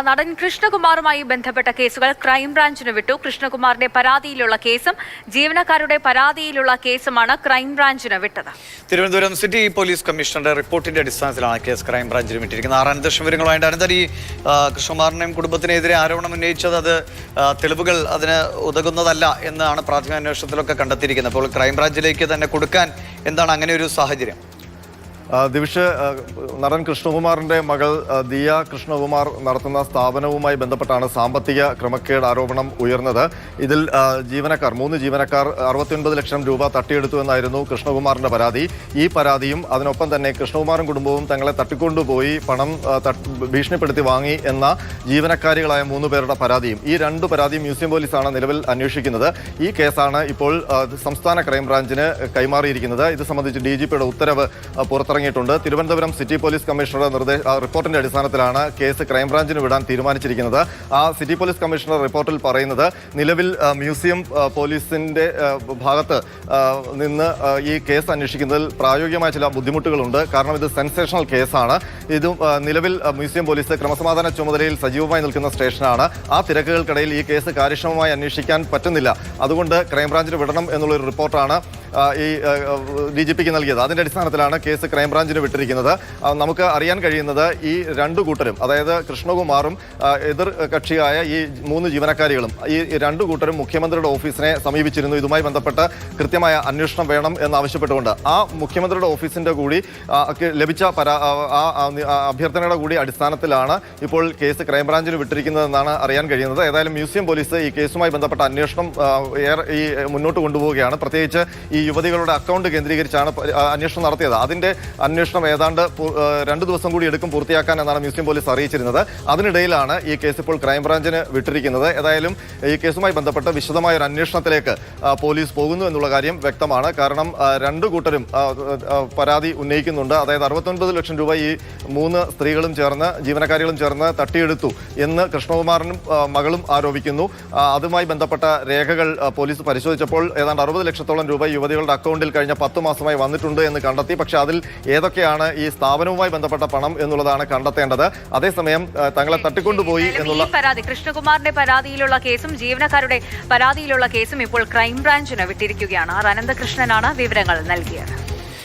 നടൻ കൃഷ്ണകുമാറുമായി ബന്ധപ്പെട്ട കേസുകൾ ക്രൈംബ്രാഞ്ചിന് വിട്ടു. കൃഷ്ണകുമാറിന്റെ പരാതിയിലുള്ള കേസും ജീവനക്കാരുടെ പരാതിയിലുള്ള കേസുമാണ് ക്രൈംബ്രാഞ്ചിന് വിട്ടത്. തിരുവനന്തപുരം സിറ്റി പോലീസ് കമ്മീഷണറുടെ റിപ്പോർട്ടിന്റെ അടിസ്ഥാനത്തിലാണ് കേസ് ക്രൈംബ്രാഞ്ചിന് വിട്ടിരിക്കുന്നത്. അനന്തകൃഷ്ണൻ വിവരങ്ങളുമായിട്ട് അനന്തർ, ഈ കൃഷ്ണകുമാറിനെയും കുടുംബത്തിനെതിരെ ആരോപണം ഉന്നയിച്ചത് അത് തെളിവുകൾ അതിന് ഉതകുന്നതല്ല എന്നാണ് പ്രാഥമിക അന്വേഷണത്തിലൊക്കെ കണ്ടെത്തിയിരിക്കുന്നത്. അപ്പോൾ ക്രൈംബ്രാഞ്ചിലേക്ക് തന്നെ കൊടുക്കാൻ എന്താണ് അങ്ങനെ ഒരു സാഹചര്യം? ദിവിഷ്, നടൻ കൃഷ്ണകുമാറിന്റെ മകൾ ദിയ കൃഷ്ണകുമാർ നടത്തുന്ന സ്ഥാപനവുമായി ബന്ധപ്പെട്ടാണ് സാമ്പത്തിക ക്രമക്കേട് ആരോപണം ഉയർന്നത്. ഇതിൽ മൂന്ന് ജീവനക്കാർ 69 ലക്ഷം രൂപ തട്ടിയെടുത്തു എന്നായിരുന്നു കൃഷ്ണകുമാറിന്റെ പരാതി. ഈ പരാതിയും അതിനൊപ്പം തന്നെ കൃഷ്ണകുമാറും കുടുംബവും തങ്ങളെ തട്ടിക്കൊണ്ടുപോയി പണം ഭീഷണിപ്പെടുത്തി വാങ്ങി എന്ന ജീവനക്കാരികളായ 3 പേരുടെ പരാതിയും, ഈ 2 പരാതിയും മ്യൂസിയം പോലീസാണ് നിലവിൽ അന്വേഷിക്കുന്നത്. ഈ കേസാണ് ഇപ്പോൾ സംസ്ഥാന ക്രൈംബ്രാഞ്ചിന് കൈമാറിയിരിക്കുന്നത്. ഇത് സംബന്ധിച്ച് DGPയുടെ ഉത്തരവ് പുറത്തിറങ്ങിയിട്ടുണ്ട്. തിരുവനന്തപുരം സിറ്റി പോലീസ് കമ്മീഷണറുടെ റിപ്പോർട്ടിന്റെ അടിസ്ഥാനത്തിലാണ് കേസ് ക്രൈംബ്രാഞ്ചിന് വിടാൻ തീരുമാനിച്ചിരിക്കുന്നത്. ആ സിറ്റി പോലീസ് കമ്മീഷണർ റിപ്പോർട്ടിൽ പറയുന്നത്, നിലവിൽ മ്യൂസിയം പോലീസിന്റെ ഭാഗത്ത് നിന്ന് ഈ കേസ് അന്വേഷിക്കുന്നതിൽ പ്രായോഗികമായ ചില ബുദ്ധിമുട്ടുകളുണ്ട്. കാരണം ഇത് സെൻസേഷണൽ കേസാണ്. ഇത് നിലവിൽ മ്യൂസിയം പോലീസ് ക്രമസമാധാന ചുമതലയിൽ സജീവമായി നിൽക്കുന്ന സ്റ്റേഷനാണ്. ആ തിരക്കുകൾക്കിടയിൽ ഈ കേസ് കാര്യക്ഷമമായി അന്വേഷിക്കാൻ പറ്റുന്നില്ല. അതുകൊണ്ട് ക്രൈംബ്രാഞ്ചിന് വിടണം എന്നുള്ളൊരു റിപ്പോർട്ടാണ് ഈ DGPക്ക് നൽകിയത്. അതിന്റെ അടിസ്ഥാനത്തിലാണ് കേസ് ക്രൈംബ്രാഞ്ചിന് വിട്ടിരിക്കുന്നത്. നമുക്ക് അറിയാൻ കഴിയുന്നത്, ഈ 2 കൂട്ടരും, അതായത് കൃഷ്ണകുമാറും എതിർ കക്ഷിയായ ഈ 3 ജീവനക്കാരികളും, ഈ 2 കൂട്ടരും മുഖ്യമന്ത്രിയുടെ ഓഫീസിനെ സമീപിച്ചിരുന്നു. ഇതുമായി ബന്ധപ്പെട്ട് കൃത്യമായ അന്വേഷണം വേണം എന്നാവശ്യപ്പെട്ടുകൊണ്ട് ആ മുഖ്യമന്ത്രിയുടെ ഓഫീസിന്റെ കൂടി ലഭിച്ച അഭ്യർത്ഥനയുടെ കൂടി അടിസ്ഥാനത്തിലാണ് ഇപ്പോൾ കേസ് ക്രൈംബ്രാഞ്ചിന് വിട്ടിരിക്കുന്നതെന്നാണ് അറിയാൻ കഴിയുന്നത്. ഏതായാലും മ്യൂസിയം പോലീസ് ഈ കേസുമായി ബന്ധപ്പെട്ട അന്വേഷണം മുന്നോട്ട് കൊണ്ടുപോവുകയാണ്. പ്രത്യേകിച്ച് ഈ യുവതികളുടെ അക്കൗണ്ട് കേന്ദ്രീകരിച്ചാണ് അന്വേഷണം നടത്തിയത്. അതിന്റെ അന്വേഷണം ഏതാണ്ട് 2 ദിവസം കൂടി എടുക്കും പൂർത്തിയാക്കാൻ എന്നാണ് മ്യൂസിയം പോലീസ് അറിയിച്ചിരുന്നത്. അതിനിടയിലാണ് ഈ കേസ് ഇപ്പോൾ ക്രൈംബ്രാഞ്ചിന് വിട്ടിരിക്കുന്നത്. ഏതായാലും ഈ കേസുമായി ബന്ധപ്പെട്ട് വിശദമായ ഒരു അന്വേഷണത്തിലേക്ക് പോലീസ് പോകുന്നു എന്നുള്ള കാര്യം വ്യക്തമാണ്. കാരണം 2 കൂട്ടരും പരാതി ഉന്നയിക്കുന്നുണ്ട്. അതായത് 69 ലക്ഷം രൂപ ഈ 3 സ്ത്രീകളും ചേർന്ന്, ജീവനക്കാരികളും ചേർന്ന് തട്ടിയെടുത്തു എന്ന് കൃഷ്ണകുമാറിനും മകളും ആരോപിക്കുന്നു. അതുമായി ബന്ധപ്പെട്ട രേഖകൾ പോലീസ് പരിശോധിച്ചപ്പോൾ ഏതാണ്ട് 60 ലക്ഷത്തോളം രൂപ യുവതികളുടെ അക്കൗണ്ടിൽ കഴിഞ്ഞ 10 മാസമായി വന്നിട്ടുണ്ട് എന്ന് കണ്ടെത്തി. പക്ഷേ അതിൽ ഏതൊക്കെയാണ് ഈ സ്ഥാപനവുമായി ബന്ധപ്പെട്ട പണം എന്നുള്ളതാണ് കണ്ടെത്തേണ്ടത്. അതേസമയം തങ്ങളെ തട്ടിക്കൊണ്ടുപോയി എന്നുള്ള പരാതി, കൃഷ്ണകുമാറിന്റെ പരാതിയിലുള്ള കേസും ജീവനക്കാരുടെ പരാതിയിലുള്ള കേസും ഇപ്പോൾ ക്രൈംബ്രാഞ്ചിന് വിട്ടിരിക്കുകയാണ്. അനന്തകൃഷ്ണനാണ് വിവരങ്ങൾ നൽകിയത്.